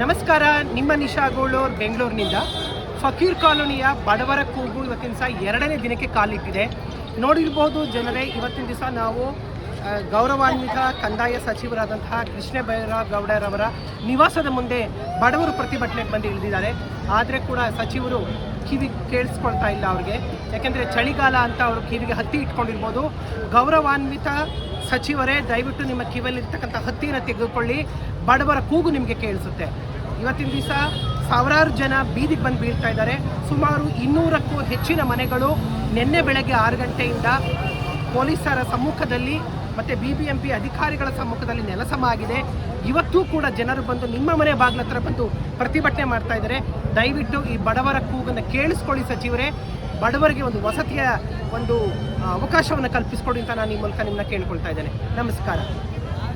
ನಮಸ್ಕಾರ, ನಿಮ್ಮ ನಿಶಾ ಗೋಳೂರ್ ಬೆಂಗಳೂರಿನಿಂದ. ಫಕೀರ್ ಕಾಲೋನಿಯ ಬಡವರ ಕೂಗು ಇವತ್ತಿನ ದಿವಸ 2ನೇ ದಿನಕ್ಕೆ ಕಾಲಿಟ್ಟಿದೆ. ನೋಡಿರ್ಬೋದು ಜನರೇ, ಇವತ್ತಿನ ದಿವಸ ನಾವು ಗೌರವಾನ್ವಿತ ಕಂದಾಯ ಸಚಿವರಾದಂತಹ ಕೃಷ್ಣ ಬೈರೇಗೌಡರವರ ನಿವಾಸದ ಮುಂದೆ ಬಡವರು ಪ್ರತಿಭಟನೆಗೆ ಬಂದು ಇಳಿದಿದ್ದಾರೆ. ಆದರೆ ಕೂಡ ಸಚಿವರು ಕಿವಿ ಕೇಳಿಸ್ಕೊಳ್ತಾ ಇಲ್ಲ ಅವ್ರಿಗೆ. ಯಾಕೆಂದರೆ ಚಳಿಗಾಲ ಅಂತ ಅವರು ಕಿವಿಗೆ ಹತ್ತಿ ಇಟ್ಕೊಂಡಿರ್ಬೋದು. ಗೌರವಾನ್ವಿತ ಸಚಿವರೇ, ದಯವಿಟ್ಟು ನಿಮ್ಮ ಕಿವಿಯಲ್ಲಿರ್ತಕ್ಕಂಥ ಹತ್ತಿನ ತೆಗೆದುಕೊಳ್ಳಿ, ಬಡವರ ಕೂಗು ನಿಮಗೆ ಕೇಳಿಸುತ್ತೆ. ಇವತ್ತಿನ ದಿವಸ ಸಾವಿರಾರು ಜನ ಬೀದಿಗೆ ಬಂದು ಬೀಳ್ತಾ ಇದ್ದಾರೆ. ಸುಮಾರು 200ಕ್ಕೂ ಹೆಚ್ಚಿನ ಮನೆಗಳು ನಿನ್ನೆ ಬೆಳಗ್ಗೆ 6 ಗಂಟೆಯಿಂದ ಪೊಲೀಸರ ಸಮ್ಮುಖದಲ್ಲಿ ಮತ್ತು BBMP ಅಧಿಕಾರಿಗಳ ಸಮ್ಮುಖದಲ್ಲಿ ನೆಲಸಮ ಆಗಿದೆ. ಇವತ್ತೂ ಕೂಡ ಜನರು ಬಂದು ನಿಮ್ಮ ಮನೆ ಬಾಗಿಲ ಹತ್ರ ಬಂದು ಪ್ರತಿಭಟನೆ ಮಾಡ್ತಾ ಇದ್ದಾರೆ. ದಯವಿಟ್ಟು ಈ ಬಡವರ ಕೂಗನ್ನು ಕೇಳಿಸ್ಕೊಳ್ಳಿ ಸಚಿವರೇ. ಬಡವರಿಗೆ ಒಂದು ವಸತಿಯ ಒಂದು ಅವಕಾಶವನ್ನು ಕಲ್ಪಿಸ್ಕೊಡಿ ಅಂತ ನಾನು ಈ ಮೂಲಕ ನಿಮ್ಮನ್ನ ಕೇಳ್ಕೊಳ್ತಾ ಇದ್ದೇನೆ. ನಮಸ್ಕಾರ.